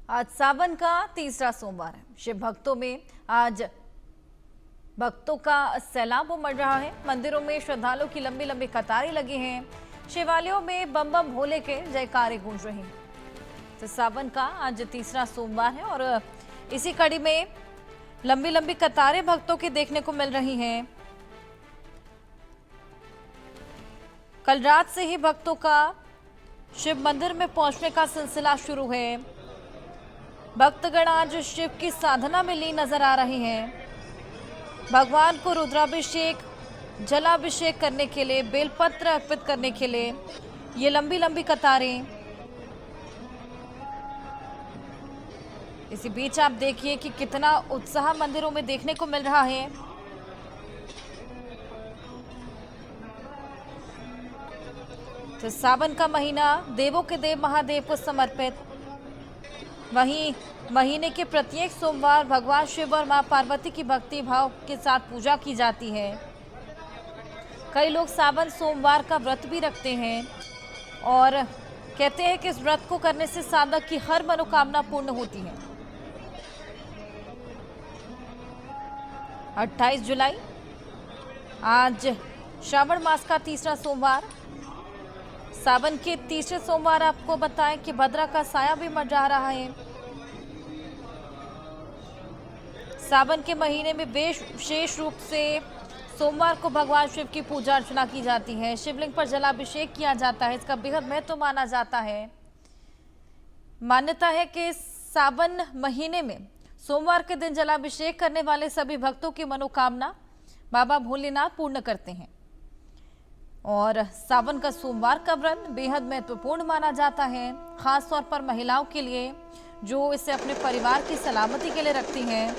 आज सावन का तीसरा सोमवार है। शिव भक्तों में आज भक्तों का सैलाब उमड़ रहा है। मंदिरों में श्रद्धालुओं की लंबी लंबी कतारें लगी हैं। शिवालयों में बम बम भोले के जयकारे गूंज रहे हैं। तो सावन का आज तीसरा सोमवार है और इसी कड़ी में लंबी लंबी कतारें भक्तों की देखने को मिल रही हैं। कल रात से ही भक्तों का शिव मंदिर में पहुंचने का सिलसिला शुरू है। भक्तगण आज शिव की साधना में लीन नजर आ रहे हैं। भगवान को रुद्राभिषेक, जलाभिषेक करने के लिए, बेलपत्र अर्पित करने के लिए ये लंबी लंबी कतारें। इसी बीच आप देखिए कि कितना उत्साह मंदिरों में देखने को मिल रहा है। तो सावन का महीना देवों के देव महादेव को समर्पित। वहीं महीने के प्रत्येक सोमवार भगवान शिव और मां पार्वती की भक्ति भाव के साथ पूजा की जाती है। कई लोग सावन सोमवार का व्रत भी रखते हैं और कहते हैं कि इस व्रत को करने से साधक की हर मनोकामना पूर्ण होती है। 28 जुलाई आज श्रावण मास का तीसरा सोमवार। सावन के तीसरे सोमवार आपको बताएं कि भद्रा का साया भी मंडरा रहा है। सावन के महीने में विशेष रूप से सोमवार को भगवान शिव की पूजा अर्चना की जाती है। शिवलिंग पर जलाभिषेक किया जाता है। इसका बेहद महत्व माना जाता है। मान्यता है कि सावन महीने में सोमवार के दिन जलाभिषेक करने वाले सभी भक्तों की मनोकामना बाबा भोलेनाथ पूर्ण करते हैं। और सावन का सोमवार का व्रत बेहद महत्वपूर्ण माना जाता है, खास तौर पर महिलाओं के लिए जो इसे अपने परिवार की सलामती के लिए रखती हैं।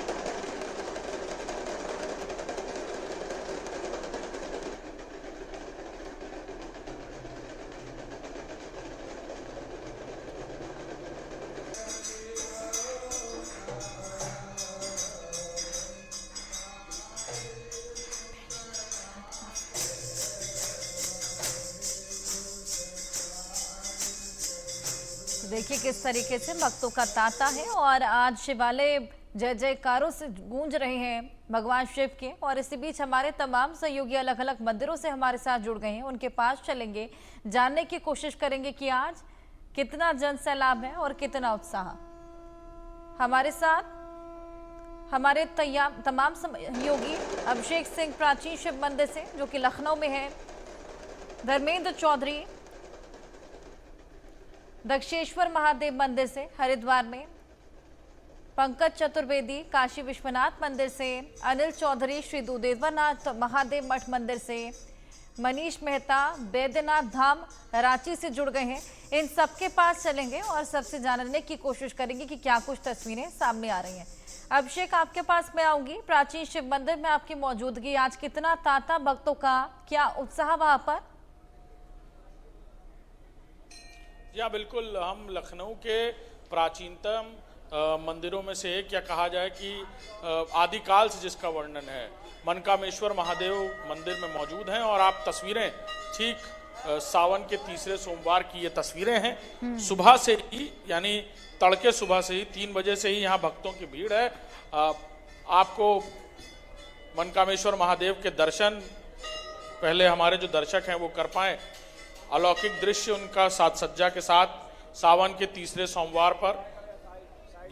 देखिए किस तरीके से भक्तों का तांता है और आज शिवालय जय जयकारों से गूंज रहे हैं भगवान शिव के। और इसी बीच हमारे तमाम सहयोगी अलग अलग मंदिरों से हमारे साथ जुड़ गए हैं। उनके पास चलेंगे, जानने की कोशिश करेंगे कि आज कितना जन सैलाब है और कितना उत्साह। हमारे साथ हमारे तमाम सहयोगी अभिषेक सिंह प्राचीन शिव मंदिर से जो कि लखनऊ में है, धर्मेंद्र चौधरी दक्षेश्वर महादेव मंदिर से हरिद्वार में, पंकज चतुर्वेदी काशी विश्वनाथ मंदिर से, अनिल चौधरी श्री दुदेवनाथ महादेव मठ मंदिर से, मनीष मेहता बैद्यनाथ धाम रांची से जुड़ गए हैं। इन सबके पास चलेंगे और सबसे जानने की कोशिश करेंगे कि क्या कुछ तस्वीरें सामने आ रही हैं। अभिषेक, आपके पास मैं आऊंगी। प्राचीन शिव मंदिर में आपकी मौजूदगी, आज कितना तांता भक्तों का, क्या उत्साह वहां पर? या बिल्कुल, हम लखनऊ के प्राचीनतम मंदिरों में से एक, या कहा जाए कि आदिकाल से जिसका वर्णन है, मनकामेश्वर महादेव मंदिर में मौजूद हैं। और आप तस्वीरें ठीक सावन के तीसरे सोमवार की ये तस्वीरें हैं। सुबह से ही, यानी तड़के सुबह से ही 3 बजे से ही यहाँ भक्तों की भीड़ है। आपको मनकामेश्वर महादेव के दर्शन पहले हमारे जो दर्शक हैं वो कर पाएं। अलौकिक दृश्य उनका साज सज्जा के साथ सावन के तीसरे सोमवार पर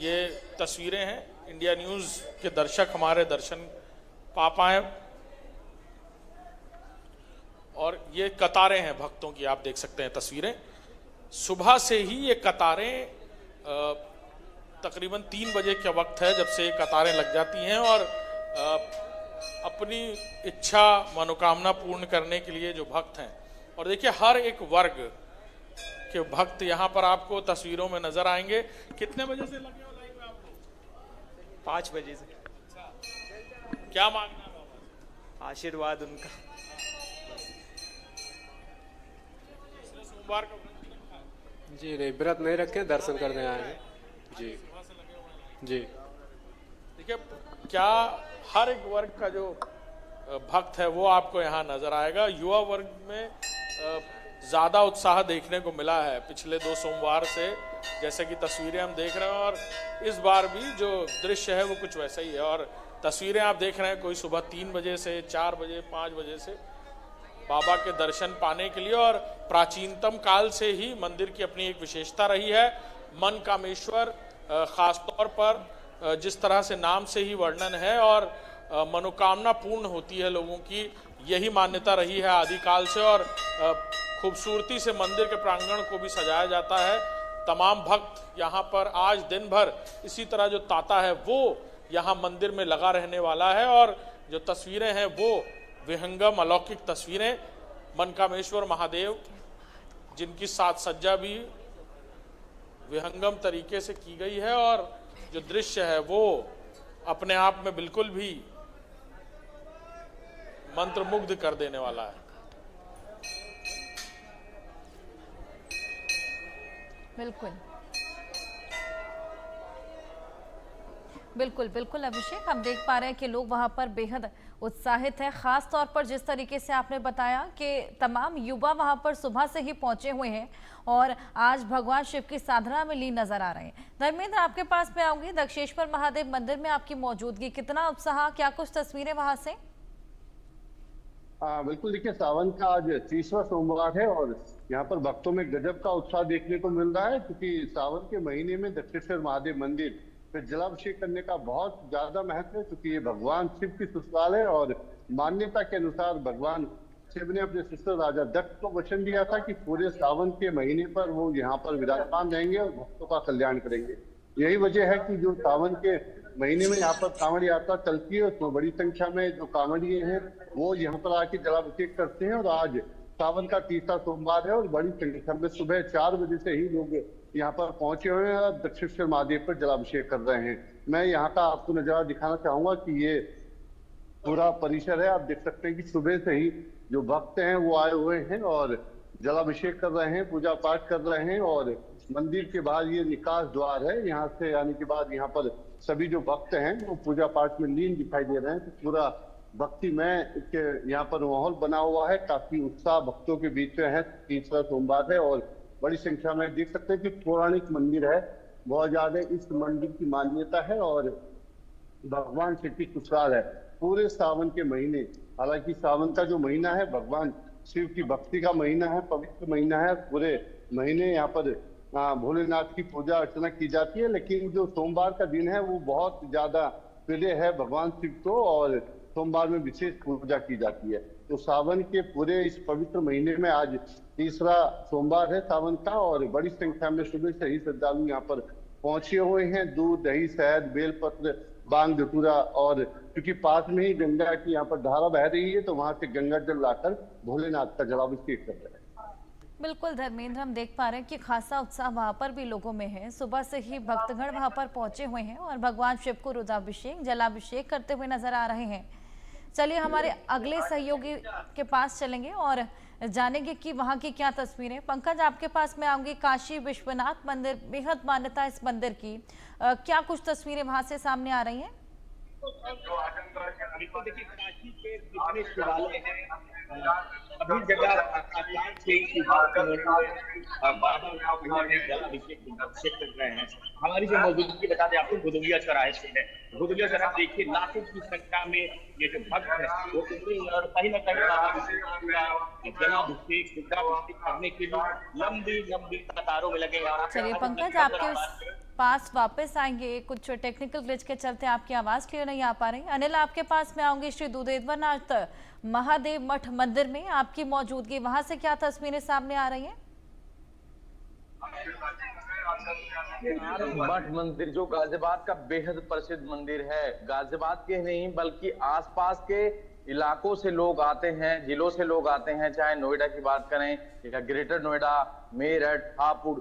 ये तस्वीरें हैं। इंडिया न्यूज़ के दर्शक हमारे दर्शन पा पाए। और ये कतारें हैं भक्तों की, आप देख सकते हैं तस्वीरें। सुबह से ही ये कतारें तकरीबन 3 बजे का वक्त है जब से ये कतारें लग जाती हैं और अपनी इच्छा मनोकामना पूर्ण करने के लिए जो भक्त हैं। और देखिए हर एक वर्ग के भक्त यहाँ पर आपको तस्वीरों में नजर आएंगे। कितने बजे से लगे हो लाइन में आप लोग? 5 बजे से। क्या मांगना है? आशीर्वाद उनका। सोमवार का व्रत रखा है? जी नहीं, व्रत नहीं रखे, दर्शन करने आए हैं जी। जी देखिए, क्या हर एक वर्ग का जो भक्त है वो आपको यहाँ नजर आएगा। युवा वर्ग में ज़्यादा उत्साह देखने को मिला है पिछले 2 सोमवार से, जैसे कि तस्वीरें हम देख रहे हैं। और इस बार भी जो दृश्य है वो कुछ वैसा ही है। और तस्वीरें आप देख रहे हैं, कोई सुबह 3 बजे से 4 बजे 5 बजे से बाबा के दर्शन पाने के लिए। और प्राचीनतम काल से ही मंदिर की अपनी एक विशेषता रही है। मनकामेश्वर खास तौर पर जिस तरह से नाम से ही वर्णन है, और मनोकामना पूर्ण होती है लोगों की, यही मान्यता रही है आदिकाल से। और खूबसूरती से मंदिर के प्रांगण को भी सजाया जाता है। तमाम भक्त यहाँ पर आज दिन भर इसी तरह जो तांता है वो यहाँ मंदिर में लगा रहने वाला है। और जो तस्वीरें हैं वो विहंगम अलौकिक तस्वीरें, मनकामेश्वर महादेव जिनकी साज सज्जा भी विहंगम तरीके से की गई है। और जो दृश्य है वो अपने आप में बिल्कुल भी मंत्रमुग्ध कर देने वाला है। बिल्कुल बिल्कुल बिल्कुल अभिषेक, हम देख पा रहे हैं कि लोग वहां पर बेहद उत्साहित हैं। खास तौर पर जिस तरीके से आपने बताया कि तमाम युवा वहां पर सुबह से ही पहुंचे हुए हैं और आज भगवान शिव की साधना में लीन नजर आ रहे हैं। धर्मेंद्र, आपके पास मैं आऊंगी। दक्षेश्वर महादेव मंदिर में आपकी मौजूदगी, कितना उत्साह, क्या कुछ तस्वीरें वहां से? बिल्कुल, देखिए सावन का आज 30वां सोमवार है और यहाँ पर भक्तों में गजब का उत्साह देखने को मिल रहा है, क्योंकि सावन के महीने में दक्षेश्वर महादेव मंदिर पे जलाभिषेक करने का बहुत ज्यादा महत्व है, क्योंकि ये भगवान शिव की ससुराल है। और मान्यता के अनुसार भगवान शिव ने अपने ससुर राजा दत्त को वचन दिया था कि पूरे सावन के महीने पर वो यहाँ पर विराजमान रहेंगे और भक्तों का कल्याण करेंगे। यही वजह है कि जो सावन के महीने में यहाँ पर कांवड़ यात्रा चलती है, उसमें बड़ी संख्या में जो कांवड़िए हैं वो यहाँ पर आके जलाभिषेक करते हैं। और आज सावन का 30वां सोमवार है और बड़ी संख्या में सुबह 4 बजे से ही लोग यहाँ पर पहुंचे हुए हैं और दक्षेश्वर महादेव पर जलाभिषेक कर रहे हैं। मैं यहाँ का आपको नजारा दिखाना चाहूंगा कि ये पूरा परिसर है। आप देख सकते हैं कि सुबह से ही जो भक्त हैं वो आए हुए हैं और जलाभिषेक कर रहे हैं, पूजा पाठ कर रहे हैं। और मंदिर के बाहर ये निकास द्वार है, यहाँ से आने के बाद यहाँ पर सभी जो भक्त हैं वो पूजा पाठ में लीन दिखाई दे रहे हैं। तो पूरा भक्तिमय यहाँ पर माहौल बना हुआ है, काफी उत्साह भक्तों के बीच में है। 30वां सोमवार है और बड़ी संख्या में देख सकते हैं कि पौराणिक मंदिर है, बहुत ज्यादा इस मंदिर की मान्यता है और भगवान शिव की ससुराल है। पूरे सावन के महीने, हालांकि सावन का जो महीना है भगवान शिव की भक्ति का महीना है, पवित्र महीना है। पूरे महीने यहाँ पर भोलेनाथ की पूजा अर्चना की जाती है, लेकिन जो सोमवार का दिन है वो बहुत ज्यादा प्रिय है भगवान शिव को और सोमवार में विशेष पूजा की जाती है। तो सावन के पूरे इस पवित्र महीने में आज 30वां सोमवार है सावन का और बड़ी संख्या में सुबह से ही श्रद्धालु यहाँ पर पहुंचे हुए हैं। दूध, दही, शहद, बेलपत्र, बांग, धतूरा, और क्योंकि पास में ही गंगा की यहाँ पर धारा बह रही है तो वहां से गंगा जल लाकर भोलेनाथ का जलाभिषेक कर रहे हैं। बिल्कुल धर्मेंद्र, हम देख पा रहे हैं कि खासा उत्साह वहां पर भी लोगों में है। सुबह से ही भक्तगण वहां पर पहुंचे हुए हैं और भगवान शिव को रुद्राभिषेक, जलाभिषेक करते हुए नजर आ रहे हैं। चलिए हमारे अगले सहयोगी के पास चलेंगे और जानेंगे कि वहां की क्या तस्वीरें। पंकज, आपके पास मैं आऊंगी। काशी विश्वनाथ मंदिर, बेहद मान्यता इस मंदिर की, क्या कुछ तस्वीरें वहां से सामने आ रही हैं? देखिए, काशी के जितने शिवालय हैं सभी जगह जलाभिषेक कर रहे हैं। हमारी जो मौजूदगी बता दें आपको भुदुलिया चौराहे से है। भुदुलिया चौराहे देखिए लाखों की संख्या में ये जो भक्त है वो और कहीं ना कहीं जलाभिषेक करने के लिए लंबी कतारों में लगे हैं। चलिए पंकज, आपके पास वापस आएंगे। कुछ टेक्निकल ग्लिच के चलते आपकी आवाज क्लियर नहीं आ पा रही। अनिल, आपके पास मैं आऊंगी। श्री दुधेश्वरनाथ महादेव मठ मंदिर में आपकी मौजूदगी, वहां से क्या तस्वीरें सामने आ रही हैं? मठ मंदिर जो गाजियाबाद का बेहद प्रसिद्ध मंदिर है, गाजियाबाद के नहीं बल्कि आसपास के इलाकों से लोग आते हैं, जिलों से लोग आते हैं, चाहे नोएडा की बात करें या ग्रेटर नोएडा, मेरठ, हापुड़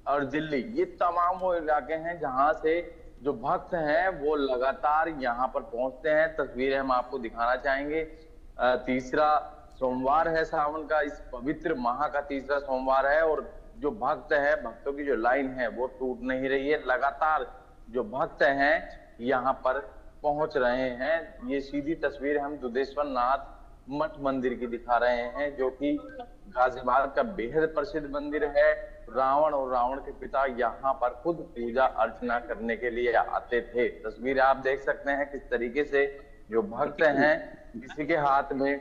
और दिल्ली, ये तमाम वो इलाके हैं जहां से जो भक्त हैं वो लगातार यहाँ पर पहुंचते हैं। तस्वीरें हम आपको दिखाना चाहेंगे। 30वां सोमवार है सावन का, इस पवित्र माह का 30वां सोमवार है और जो भक्त है, भक्तों की जो लाइन है वो टूट नहीं रही है। लगातार जो भक्त हैं यहाँ पर पहुंच रहे हैं। ये सीधी तस्वीर हम दुधेश्वरनाथ मठ मंदिर की दिखा रहे हैं, जो कि गाजियाबाद का बेहद प्रसिद्ध मंदिर है। रावण और रावण के पिता यहाँ पर खुद पूजा अर्चना करने के लिए आते थे। तस्वीर आप देख सकते हैं किस तरीके से जो भक्त हैं, किसी के हाथ में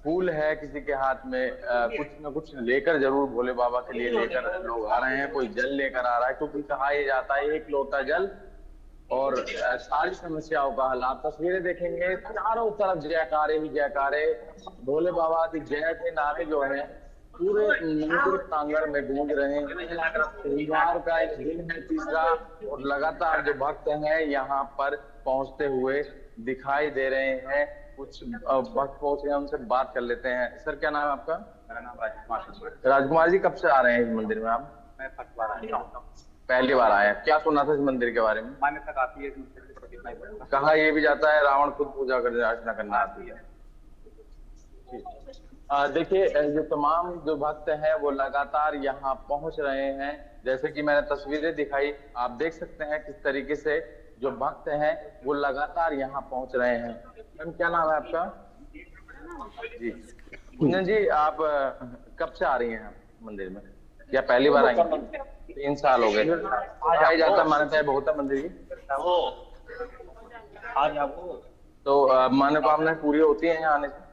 फूल है, किसी के हाथ में कुछ न कुछ लेकर जरूर भोले बाबा के लिए लेकर लोग आ रहे हैं। कोई जल लेकर आ रहा है, क्योंकि कहा यह जाता है एक लोटा जल और सारी समस्याओं का हल। आप तस्वीरें देखेंगे, चारों तरफ जयकारे ही जयकारे, भोले बाबा की जय के नारे जो है पूरे मंदिर प्रांगण में गूंज रहे हैं। सोमवार का एक दिन है, तीसरा, और लगातार जो भक्त हैं यहाँ पर पहुंचते हुए दिखाई दे रहे हैं। कुछ भक्त पहुंचे हैं, उनसे बात कर लेते हैं। सर, क्या नाम है आपका? मेरा नाम राजकुमार। राजकुमार जी, कब से आ रहे हैं इस मंदिर में आप? मैं फर्स्ट बार आया हूँ। पहली बार आए हैं। क्या सुना था इस मंदिर के बारे में? मान्यता काफी है इस मंदिर की, तो कितना ही बड़ा। कहा यह भी जाता है रावण खुद पूजा करने अर्चना करना आती है। देखिए, जो तमाम जो भक्त हैं वो लगातार यहाँ पहुंच रहे हैं। जैसे कि मैंने तस्वीरें दिखाई, आप देख सकते हैं किस तरीके से जो भक्त हैं वो लगातार यहाँ पहुंच रहे हैं। मैम, क्या नाम है आपका? जी कुंजन जी, आप कब से आ रही हैं मंदिर में, या पहली बार आई हैं? 3 साल हो गए। आई जाता मान्यता है बहुत है मंदिर की, तो मनोकामनाएं पूरी होती हैं यहाँ आने से?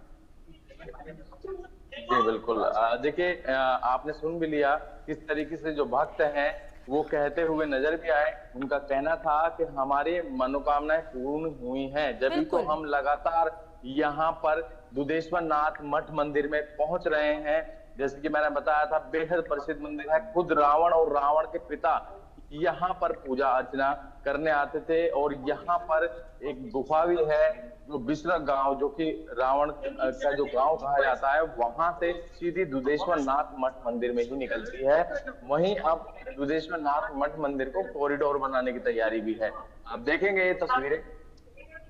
जी बिल्कुल। देखिए, आपने सुन भी लिया किस तरीके से जो भक्त हैं वो कहते हुए नजर भी आए। उनका कहना था कि हमारी मनोकामनाएं पूर्ण हुई हैं, जब तो हम लगातार यहाँ पर दुधेश्वर नाथ मठ मंदिर में पहुंच रहे हैं। जैसे कि मैंने बताया था, बेहद प्रसिद्ध मंदिर है। खुद रावण और रावण के पिता यहाँ पर पूजा अर्चना करने आते थे। और यहाँ पर एक गुफा भी है, जो बिसरा गांव, जो कि रावण का जो गांव कहा जाता है, वहां से सीधी दुधेश्वर नाथ मठ मंदिर में ही निकलती है। वहीं अब दुधेश्वर नाथ मठ मंदिर को कॉरिडोर बनाने की तैयारी भी है। आप देखेंगे ये तस्वीरें,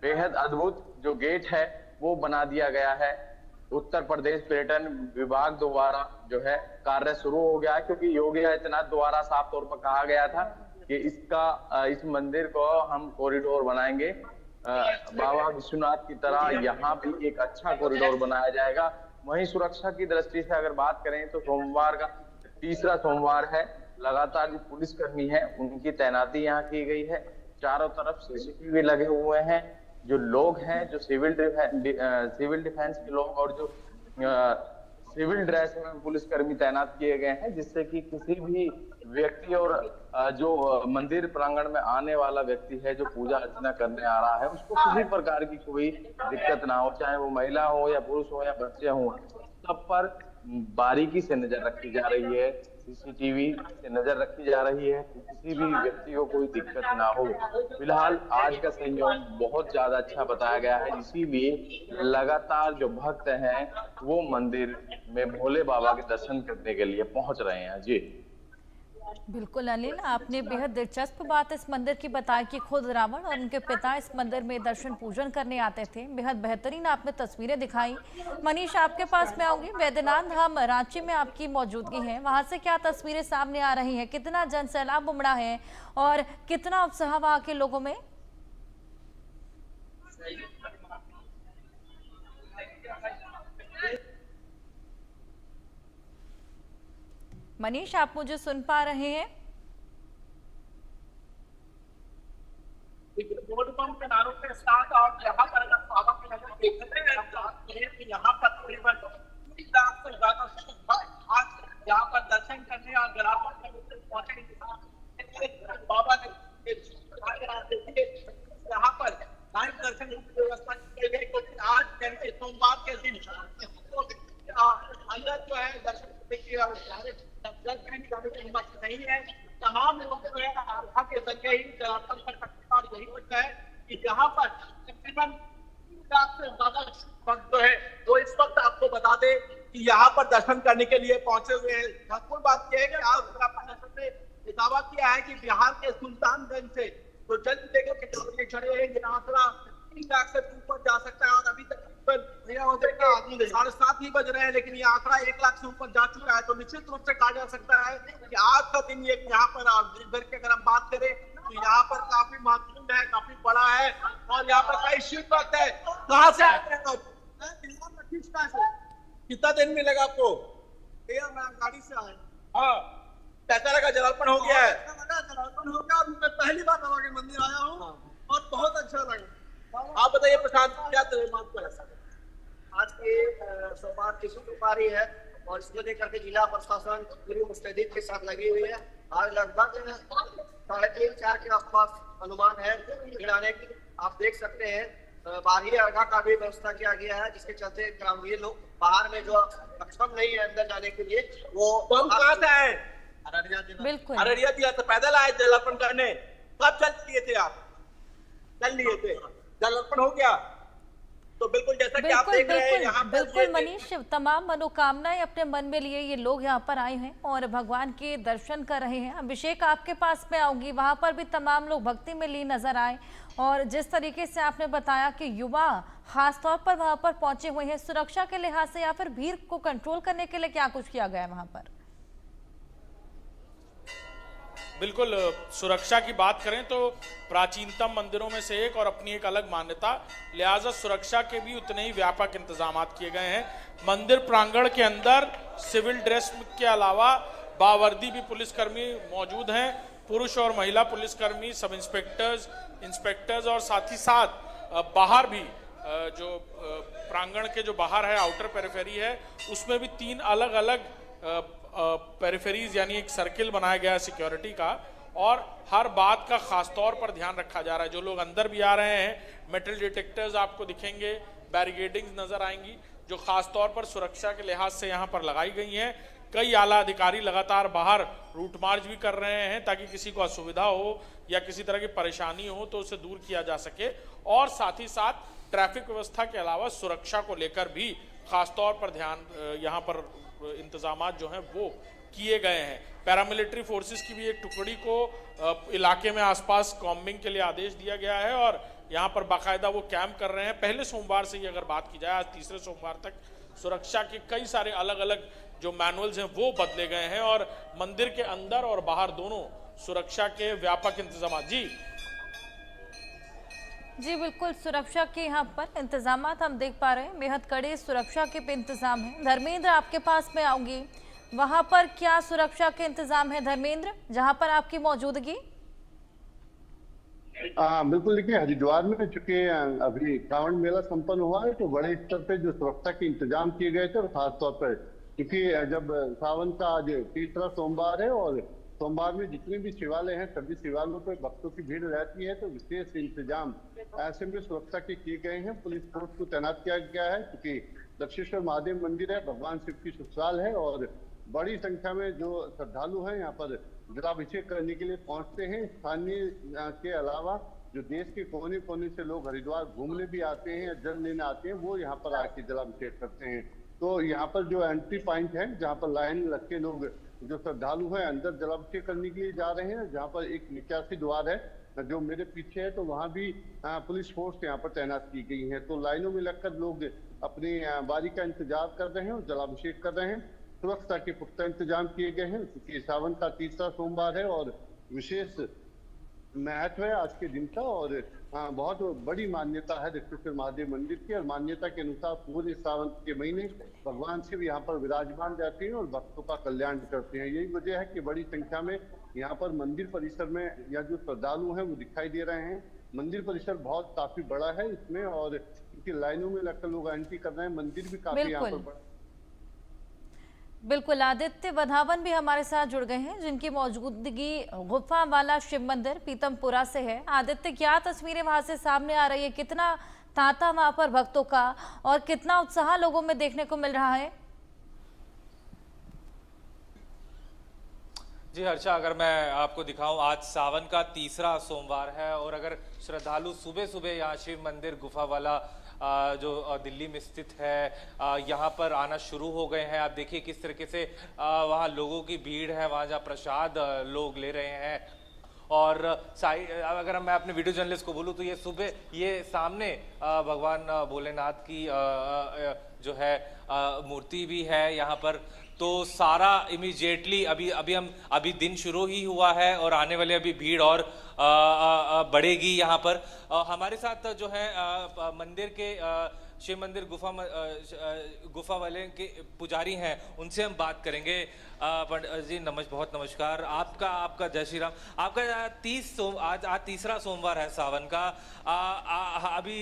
बेहद अद्भुत जो गेट है वो बना दिया गया है। उत्तर प्रदेश पर्यटन विभाग द्वारा जो है कार्य शुरू हो गया है, क्योंकि योगी आदित्यनाथ द्वारा साफ तौर पर कहा गया था कि इस मंदिर को हम कॉरिडोर बनाएंगे। बाबा विश्वनाथ की तरह यहाँ भी एक अच्छा कॉरिडोर बनाया जाएगा। वहीं सुरक्षा की दृष्टि से अगर बात करें तो सोमवार का तीसरा सोमवार है, लगातार जो पुलिसकर्मी है उनकी तैनाती यहाँ की गई है। चारों तरफ सीसीटीवी लगे हुए हैं। जो लोग हैं, जो सिविल डिफेंस के लोग और जो सिविल ड्रेस में पुलिसकर्मी तैनात किए गए हैं, जिससे कि किसी भी व्यक्ति और जो मंदिर प्रांगण में आने वाला व्यक्ति है, जो पूजा अर्चना करने आ रहा है, उसको किसी प्रकार की कोई दिक्कत ना हो, चाहे वो महिला हो या पुरुष हो या बच्चे हो। सब पर बारीकी से नजर रखी जा रही है, सीसीटीवी से नजर रखी जा रही है, किसी भी व्यक्ति को कोई दिक्कत ना हो। फिलहाल आज का संयोग बहुत ज्यादा अच्छा बताया गया है, इसीलिए लगातार जो भक्त हैं वो मंदिर में भोले बाबा के दर्शन करने के लिए पहुंच रहे हैं। जी बिल्कुल अनिल, आपने बेहद दिलचस्प बात इस मंदिर की बताई कि खुद रावण और उनके पिता इस मंदिर में दर्शन पूजन करने आते थे। बेहद बेहतरीन आपने तस्वीरें दिखाई। मनीष, आपके पास मैं आऊंगी। वैद्यनाथ धाम रांची में आपकी मौजूदगी है, वहां से क्या तस्वीरें सामने आ रही हैं? कितना जन सैलाब उमड़ा है और कितना उत्साह वहां के लोगों में? मनीष, आप मुझे सुन पा रहे हैं? बोर्ड पंप के नारों के साथ और यहाँ पर अगर बाबा की नजर देखते हैं, यहाँ पर तकरीबन 1 लाख से ज्यादा आज यहाँ पर दर्शन करने और गिरावट करने पहुंचे बाबा ने यहाँ पर लाइव दर्शन की व्यवस्था की गई, क्योंकि आज सोमवार के दिन अंदर जो है दर्शन नहीं है। तमाम लोग जो है आस्था के जरिए ही दर्शन कर सकते हैं। और यही वजह है कि यहाँ पर तकरीबन 1 लाख से ज्यादा भक्त जो है वो इस वक्त आपको बता दे कि यहाँ पर दर्शन करने के लिए पहुंचे हुए हैं। महत्वपूर्ण बात यह है कि आज प्रशासन ने दावा किया है कि बिहार के सुल्तानगंज से जो जल लेकर के कांवड़िए चढ़े हैं, ये आंकड़ा 3 लाख से ऊपर जा सकता है। और अभी तक 7:30 ही बज रहे हैं, लेकिन ये आंकड़ा 1 लाख से ऊपर जा चुका है। तो निश्चित रूप से कहा जा सकता है कि आज का दिन ये यहाँ पर की अगर हम बात करें तो यहाँ पर काफी महत्वपूर्ण है, काफी बड़ा है। और यहाँ पर कई शीट वक्त है। कहाँ से आते हैं आप? कितना से? कितना दिन मिलेगा आपको? मैं गाड़ी से आया। हाँ, कैसा लगा? जलालपन हो गया है? जलालपन हो गया और मैं पहली बार बाबा के मंदिर आया हूँ और बहुत अच्छा लगा। आप बताइए प्रशांत, क्या तजुर्बा है? आज के सोमवार की शुक्रवारी है और इसको लेकर के जिला प्रशासन पूरी मुस्तैदी के साथ लगी हुई है। आज लगभग 3:30-4 के आसपास अनुमान है गिराने की। आप देख सकते हैं बाहरी अर्घा का भी व्यवस्था किया गया है, जिसके चलते ग्रामीण लोग बाहर में जो सक्षम नहीं है अंदर जाने के लिए, वो हम कहाँ से आए? बिल्कुल अररिया जिला से पैदल आए जलार्पण करने। कब चल लिए थे आप? चल लिए थे, जलार्पण हो गया। तो बिल्कुल जैसा कि आप देख रहे हैं यहाँ बिल्कुल मनीष, तमाम मनोकामनाएं अपने मन में लिए ये लोग यहाँ पर आए हैं और भगवान के दर्शन कर रहे हैं। अभिषेक, आपके पास में आऊंगी, वहां पर भी तमाम लोग भक्ति में लीन नजर आए और जिस तरीके से आपने बताया कि युवा खासतौर पर वहां पर पहुंचे हुए हैं, सुरक्षा के लिहाज से या फिर भीड़ को कंट्रोल करने के लिए क्या कुछ किया गया है वहां पर? बिल्कुल, सुरक्षा की बात करें तो प्राचीनतम मंदिरों में से एक और अपनी एक अलग मान्यता, लिहाजा सुरक्षा के भी उतने ही व्यापक इंतजाम किए गए हैं। मंदिर प्रांगण के अंदर सिविल ड्रेस के अलावा बावर्दी भी पुलिसकर्मी मौजूद हैं। पुरुष और महिला पुलिसकर्मी, सब इंस्पेक्टर्स और साथ ही साथ बाहर भी जो प्रांगण के जो बाहर है, आउटर पेरिफेरी है, उसमें भी 3 अलग अलग पेरिफेरीज यानी एक सर्किल बनाया गया है सिक्योरिटी का और हर बात का खास तौर पर ध्यान रखा जा रहा है। जो लोग अंदर भी आ रहे हैं, मेटल डिटेक्टर्स आपको दिखेंगे, बैरिकेडिंग्स नजर आएंगी जो खास तौर पर सुरक्षा के लिहाज से यहाँ पर लगाई गई हैं। कई आला अधिकारी लगातार बाहर रूट मार्च भी कर रहे हैं ताकि किसी को असुविधा हो या किसी तरह की परेशानी हो तो उसे दूर किया जा सके और साथ ही साथ ट्रैफिक व्यवस्था के अलावा सुरक्षा को लेकर भी खासतौर पर ध्यान यहाँ पर इंतजामात जो हैं वो किए गए हैं। पैरामिलिट्री फोर्सेस की भी एक टुकड़ी को इलाके में आसपास कॉम्बिंग के लिए आदेश दिया गया है और यहाँ पर बाकायदा वो कैंप कर रहे हैं। पहले सोमवार से ही अगर बात की जाए, आज तीसरे सोमवार तक सुरक्षा के कई सारे अलग अलग जो मैनुअल्स हैं वो बदले गए हैं और मंदिर के अंदर और बाहर दोनों सुरक्षा के व्यापक इंतजाम। जी बिल्कुल, सुरक्षा के यहाँ पर इंतजाम हम देख पा रहे हैं, बेहद कड़े सुरक्षा के इंतजाम हैं। धर्मेंद्र, आपके पास में आऊंगी, वहां पर क्या सुरक्षा के इंतजाम है धर्मेंद्र, जहां पर आपकी मौजूदगी? बिल्कुल, देखिए हरिद्वार में चूंकि अभी श्रावण मेला संपन्न हुआ है तो बड़े स्तर पे जो सुरक्षा के इंतजाम किए गए थे और खासतौर पर क्योंकि जब सावन का आज तीसरा सोमवार है और सोमवार में जितने भी शिवालय हैं सभी शिवालयों पर भक्तों की भीड़ रहती है तो विशेष इंतजाम ऐसे में सुरक्षा के किए गए हैं। पुलिस फोर्स को तैनात किया गया है क्योंकि दक्षिणेश्वर महादेव मंदिर है, भगवान शिव की ससुराल है और बड़ी संख्या में जो श्रद्धालु हैं यहाँ पर जलाभिषेक करने के लिए पहुंचते हैं। स्थानीय के अलावा जो देश के कोने कोने से लोग हरिद्वार घूमने भी आते हैं या जल लेने आते हैं वो यहाँ पर आके जलाभिषेक करते हैं। तो यहाँ पर जो एंट्री पॉइंट है जहाँ पर लाइन लग के लोग जो श्रद्धालु हैं अंदर जलाभिषेक करने के लिए जा रहे हैं, जहाँ पर एक निकासी द्वार है जो मेरे पीछे है तो वहाँ भी पुलिस फोर्स यहाँ पर तैनात की गई है। तो लाइनों में लगकर लोग अपनी बारी का इंतजार कर रहे हैं और जलाभिषेक कर रहे हैं। सुरक्षा के पुख्ता इंतजाम किए गए हैं क्योंकि सावन का तीसरा सोमवार है और विशेष महत्व है आज के दिन का और बहुत बड़ी मान्यता है दक्षिणेश्वर महादेव मंदिर की और मान्यता के अनुसार पूरे सावन के महीने भगवान शिव यहाँ पर विराजमान रहते हैं और भक्तों का कल्याण करते हैं। यही वजह है कि बड़ी संख्या में यहाँ पर मंदिर परिसर में या जो श्रद्धालु हैं वो दिखाई दे रहे हैं। मंदिर परिसर बहुत काफी बड़ा है इसमें और इनकी लाइनों में लगकर लोग एंट्री कर रहे हैं। मंदिर भी काफी यहाँ पर बड़ा। बिल्कुल, आदित्य वधावन भी हमारे साथ जुड़ गए हैं जिनकी मौजूदगी गुफा वाला शिव मंदिर पीतमपुरा से है। आदित्य, क्या तस्वीरें वहां से सामने आ रही है, कितना तांता वहां पर भक्तों का और कितना उत्साह लोगों में देखने को मिल रहा है? जी हर्षा, अगर मैं आपको दिखाऊं, आज सावन का तीसरा सोमवार है और अगर श्रद्धालु सुबह सुबह यहाँ शिव मंदिर गुफा वाला जो दिल्ली में स्थित है यहाँ पर आना शुरू हो गए हैं। आप देखिए किस तरीके से वहाँ लोगों की भीड़ है, वहाँ जहाँ प्रसाद लोग ले रहे हैं और अगर मैं अपने वीडियो जर्नलिस्ट को बोलूँ तो ये सुबह ये सामने भगवान भोलेनाथ की जो है मूर्ति भी है यहाँ पर। तो सारा इमीडिएटली अभी दिन शुरू ही हुआ है और आने वाले अभी भीड़ और बढ़ेगी यहाँ पर। हमारे साथ जो है मंदिर के शिव मंदिर गुफा वाले के पुजारी हैं, उनसे हम बात करेंगे। जी बहुत नमस्कार। आपका जय श्री राम। आपका आज तीसरा सोमवार है सावन का। अभी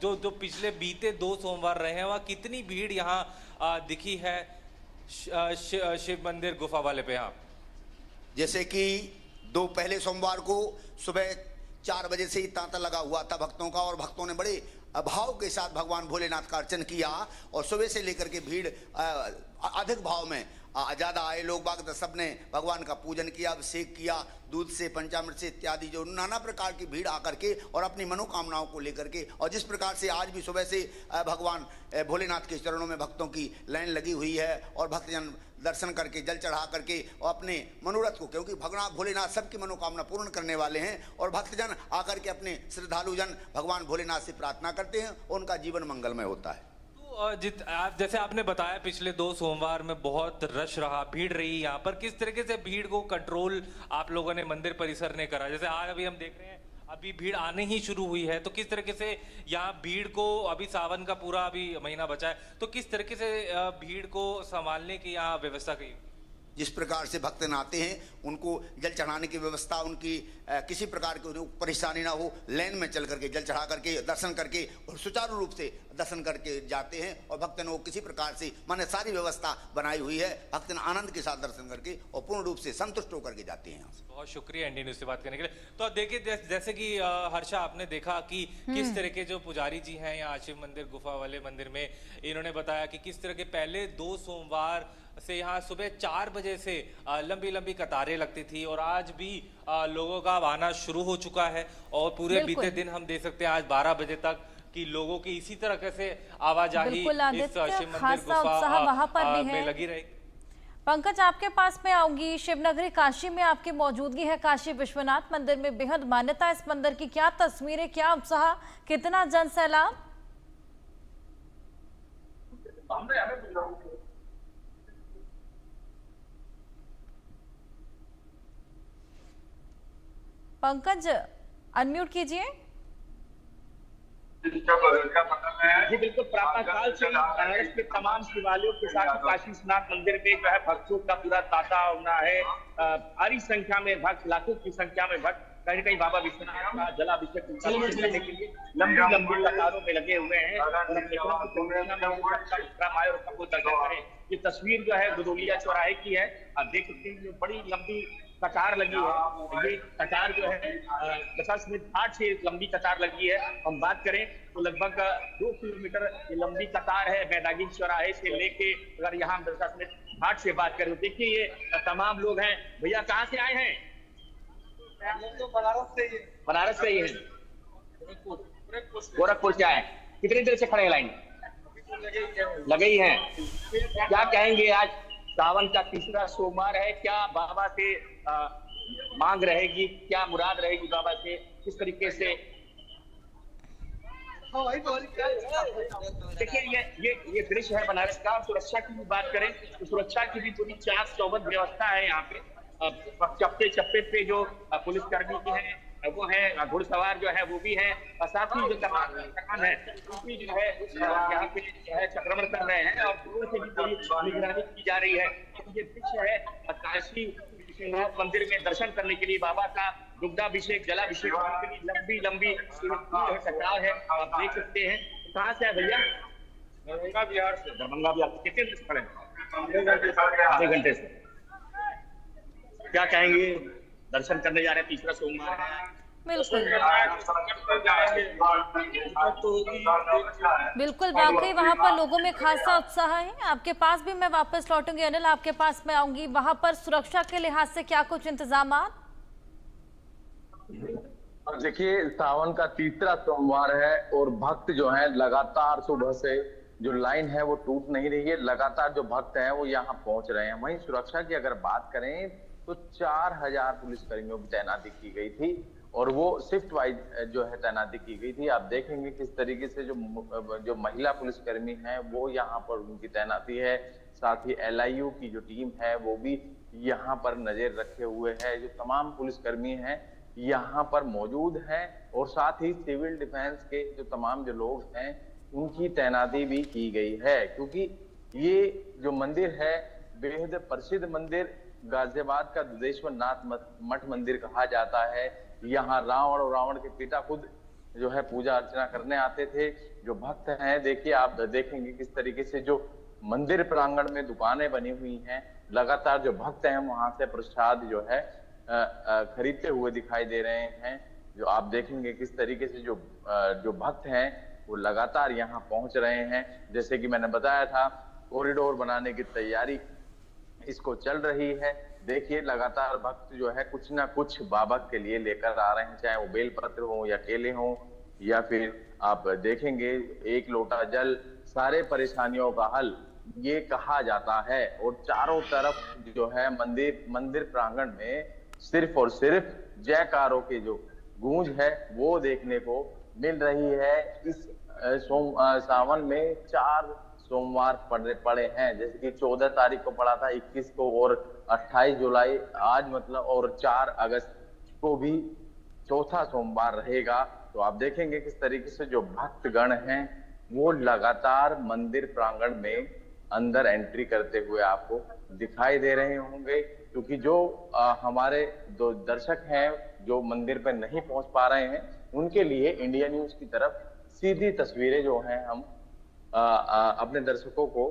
जो पिछले बीते 2 सोमवार रहे हैं, वह कितनी भीड़ यहाँ दिखी है शिव मंदिर गुफा वाले पे? यहाँ जैसे कि 2 पहले सोमवार को सुबह 4 बजे से ही तांता लगा हुआ था भक्तों का, और भक्तों ने बड़े भाव के साथ भगवान भोलेनाथ का अर्चन किया, और सुबह से लेकर के भीड़ अधिक भाव में ज़्यादा आए लोग बाग, सबने भगवान का पूजन किया, अभिषेक किया, दूध से पंचामृत से इत्यादि जो नाना प्रकार की भीड़ आकर के और अपनी मनोकामनाओं को लेकर के, और जिस प्रकार से आज भी सुबह से भगवान भोलेनाथ के चरणों में भक्तों की लाइन लगी हुई है, और भक्तजन दर्शन करके जल चढ़ा करके और अपने मनोरथ को, क्योंकि भगवान भोलेनाथ सबकी मनोकामना पूर्ण करने वाले हैं, और भक्तजन आकर के अपने श्रद्धालुजन भगवान भोलेनाथ से प्रार्थना करते हैं और उनका जीवन मंगलमय होता है। जैसे आपने बताया पिछले 2 सोमवार में बहुत रश रहा, भीड़ रही यहाँ पर, किस तरीके से भीड़ को कंट्रोल आप लोगों ने मंदिर परिसर ने करा? जैसे आज अभी हम देख रहे हैं अभी भीड़ आने ही शुरू हुई है, तो किस तरीके से यहाँ भीड़ को, अभी सावन का पूरा अभी महीना बचा है, तो किस तरीके से भीड़ को संभालने की यहाँ व्यवस्था की? जिस प्रकार से भक्त आते हैं उनको जल चढ़ाने की व्यवस्था, उनकी किसी प्रकार की परेशानी ना हो, लाइन में चल करके जल चढ़ा करके दर्शन करके और सुचारू रूप से दर्शन करके जाते हैं, और भक्तन वो किसी प्रकार से माने सारी व्यवस्था बनाई हुई है, भक्तन आनंद के साथ दर्शन करके और पूर्ण रूप से संतुष्ट होकर के जाते हैं। बहुत शुक्रिया इंडियन न्यूज़ से बात करने के लिए। तो देखिए जैसे कि हर्षा आपने देखा कि किस तरह के जो पुजारी जी हैं यहाँ शिव मंदिर गुफा वाले मंदिर में, इन्होंने बताया कि किस तरह के पहले 2 सोमवार से यहाँ सुबह 4 बजे से लंबी लंबी कतारें लगती थी, और आज भी लोगों का आना शुरू हो चुका है, और पूरे बीते दिन हम देख सकते हैं आज 12 बजे तक कि लोगों की इसी तरह से आवाजाही इस शिव मंदिर गुफा में लगी रहेगी। पंकज, आपके पास मैं आऊंगी। शिवनगरी काशी में आपकी मौजूदगी है। काशी विश्वनाथ मंदिर में बेहद मान्यता है इस मंदिर की, क्या तस्वीरें, क्या उत्साह, कितना जन सैलाब? पंकज अनम्यूट कीजिए। जी बिल्कुल, प्रातःकाल से बनारस के तमाम शिवालयों के साथ काशी विश्वनाथ मंदिर में जो है भक्तों का पूरा तांता होना है। भारी संख्या में भक्त, लाखों की संख्या में भक्त कहीं न कहीं बाबा विश्वनाथ का जलाभिषेक करने के लिए लंबी लंबी कतारों में लगे हुए हैं, और दर्शन करें। ये तस्वीर जो है गुदौलिया चौराहे की है, आप देख सकते हैं जो बड़ी लंबी कतार लगी है। ये कतार जो है दशाश्वमेध घाट से लंबी कतार लगी है। हम बात करें तो लगभग 2 किलोमीटर ये लंबी कतार है मैदानी चौराहे से लेके, अगर यहाँ दशाश्वमेध घाट से बात करें तो देखिए ये तमाम लोग हैं। भैया कहाँ से आए हैं? तो बनारस से ही है, गोरखपुर से आए। कितनी देर से खड़े हैं लाइन लगे ही हैं? क्या कहेंगे, आज सावन का तीसरा सोमवार है, क्या बाबा से मांग रहेगी, क्या मुराद रहेगी बाबा से, किस तरीके से? देखिए ये दृश्य है बनारस का। सुरक्षा की भी बात करें तो सुरक्षा की भी पूरी चाक चौबंद व्यवस्था है यहाँ पे। चप्पे चप्पे पे जो पुलिसकर्मी हैं वो है, घुड़सवार जो है वो भी है, और साथ ही जो तमाम है वो भी जो है यहाँ पे जो है चक्रमण कर रहे हैं, और दूर से भी पूरी निगरानी की जा रही है। ये दृश्य है काशी विश्वनाथ मंदिर में दर्शन करने के लिए बाबा का दुग्धाभिषेक, जलाभिषेक करने के लिए लंबी लंबी कतार है, आप देख सकते हैं। कहाँ से है भैया? दरभंगा बिहार से। दरभंगा बिहार से कितने देर से खड़े? आधे घंटे से। क्या कहेंगे, दर्शन करने जा रहे हैं, तीसरा सोमवार है। बिल्कुल वाकई वहां पर लोगों में खासा उत्साह है। आपके पास भी मैं वापस लौटूंगी अनिल, आपके पास मैं आऊंगी। वहां पर सुरक्षा के लिहाज से क्या कुछ इंतजाम? देखिए सावन का तीसरा सोमवार है और भक्त जो हैं लगातार सुबह से जो लाइन है वो टूट नहीं रही है, लगातार जो भक्त हैं वो यहाँ पहुंच रहे हैं। वहीं सुरक्षा की अगर बात करें तो 4000 पुलिसकर्मियों की तैनाती की गई थी, और वो शिफ्ट वाइज जो है तैनाती की गई थी। आप देखेंगे किस तरीके से जो महिला पुलिसकर्मी हैं वो यहाँ पर उनकी तैनाती है, साथ ही LIU की जो टीम है वो भी यहाँ पर नजर रखे हुए है। जो तमाम पुलिसकर्मी हैं यहाँ पर मौजूद हैं और साथ ही सिविल डिफेंस के जो तमाम जो लोग हैं उनकी तैनाती भी की गई है, क्योंकि ये जो मंदिर है बेहद प्रसिद्ध मंदिर गाजियाबाद का दुधेश्वर नाथ मठ मंदिर कहा जाता है। यहाँ रावण और रावण के पिता खुद जो है पूजा अर्चना करने आते थे। जो भक्त हैं, देखिए आप देखेंगे किस तरीके से जो मंदिर प्रांगण में दुकानें बनी हुई हैं, लगातार जो भक्त हैं वहां से प्रसाद जो है खरीदते हुए दिखाई दे रहे हैं। जो आप देखेंगे किस तरीके से जो भक्त हैं वो लगातार यहाँ पहुंच रहे हैं। जैसे कि मैंने बताया था, कॉरिडोर बनाने की तैयारी इसको चल रही है। देखिए लगातार भक्त जो है कुछ ना कुछ बाबा के लिए लेकर आ रहे हैं, चाहे वो बेलपत्र हो या केले हो या फिर आप देखेंगे एक लोटा जल। सारे परेशानियों का हल ये कहा जाता है। और चारों तरफ जो है मंदिर प्रांगण में सिर्फ और सिर्फ जयकारों की जो गूंज है वो देखने को मिल रही है। इस सावन में 4 सोमवार पड़े हैं, जैसे कि 14 तारीख को पड़ा था, 21 को और 28 जुलाई आज मतलब, और 4 अगस्त को भी चौथा सोमवार रहेगा। तो आप देखेंगे किस तरीके से जो भक्तगण हैं वो लगातार मंदिर प्रांगण में अंदर एंट्री करते हुए आपको दिखाई दे रहे होंगे, क्योंकि जो हमारे दो दर्शक हैं जो मंदिर पर नहीं पहुंच पा रहे हैं उनके लिए इंडिया न्यूज की तरफ सीधी तस्वीरें जो हैं हम अपने दर्शकों को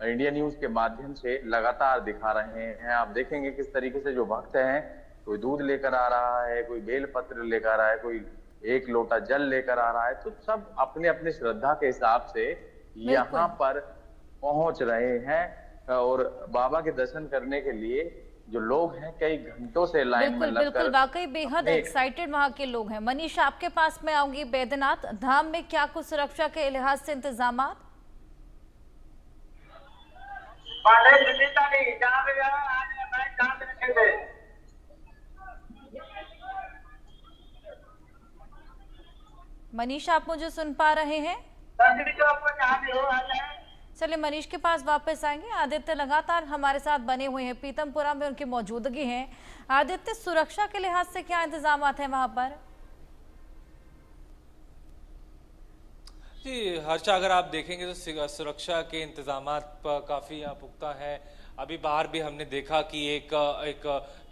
इंडिया न्यूज के माध्यम से लगातार दिखा रहे हैं। आप देखेंगे किस तरीके से जो भक्त हैं, कोई दूध लेकर आ रहा है, कोई बेलपत्र लेकर आ रहा है, कोई एक लोटा जल लेकर आ रहा है। तो सब अपने अपने श्रद्धा के हिसाब से यहाँ पर पहुंच रहे हैं और बाबा के दर्शन करने के लिए जो लोग हैं कई घंटों से लाइन में लगकर बिल्कुल वाकई बेहद एक्साइटेड वहाँ के लोग हैं। मनीष, आपके पास मैं आऊंगी। बैद्यनाथ धाम में क्या कुछ सुरक्षा के लिहाज से इंतजाम? मनीष, आप मुझे सुन पा रहे हैं? चलिए मनीष के पास वापस आएंगे। आदित्य लगातार हमारे साथ बने हुए हैं, पीतमपुरा में उनकी मौजूदगी है। आदित्य, सुरक्षा के लिहाज से क्या इंतजाम हैं वहां पर? जी हर्षा, अगर आप देखेंगे तो सुरक्षा के इंतजाम काफ़ी यहाँ पुख्ता है। अभी बाहर भी हमने देखा कि एक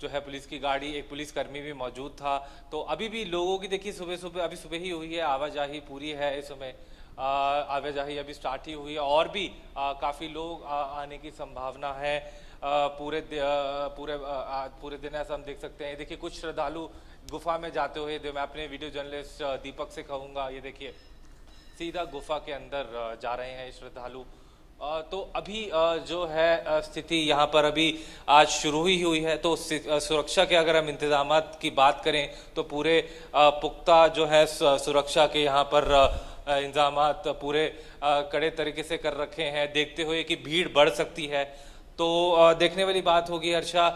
जो है पुलिस की गाड़ी, एक पुलिसकर्मी भी मौजूद था। तो अभी भी लोगों की देखिए अभी सुबह ही हुई है, आवाजाही पूरी है इस समय, आवाजाही अभी स्टार्ट ही हुई है और भी काफ़ी लोग आने की संभावना है। पूरे दिन ऐसा हम देख सकते हैं। देखिए कुछ श्रद्धालु गुफा में जाते हुए, मैं अपने वीडियो जर्नलिस्ट दीपक से कहूँगा, ये देखिए सीधा गुफा के अंदर जा रहे हैं श्रद्धालु। तो अभी जो है स्थिति यहाँ पर अभी आज शुरू ही हुई है। तो सुरक्षा के अगर हम इंतजामात की बात करें तो पूरे पुख्ता जो है सुरक्षा के यहाँ पर इंतजामात पूरे कड़े तरीके से कर रखे हैं, देखते हुए कि भीड़ बढ़ सकती है। तो देखने वाली बात होगी हर्षा,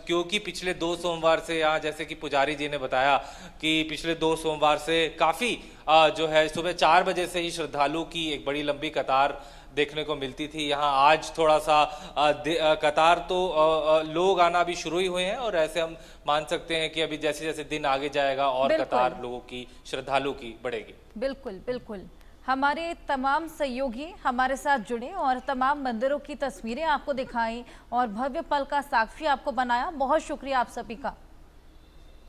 क्योंकि पिछले 2 सोमवार से यहाँ, जैसे कि पुजारी जी ने बताया कि पिछले 2 सोमवार से काफ़ी जो है सुबह 4 बजे से ही श्रद्धालु की एक बड़ी लंबी कतार देखने को मिलती थी। यहाँ आज थोड़ा सा कतार तो लोग आना भी शुरू ही हुए हैं और ऐसे हम मान सकते हैं कि अभी जैसे जैसे दिन आगे जाएगा और कतार लोगों की, श्रद्धालु की बढ़ेगी। बिल्कुल बिल्कुल, हमारे तमाम सहयोगी हमारे साथ जुड़े और तमाम मंदिरों की तस्वीरें आपको दिखाई और भव्य पल का साक्षी आपको बनाया। बहुत शुक्रिया आप सभी का।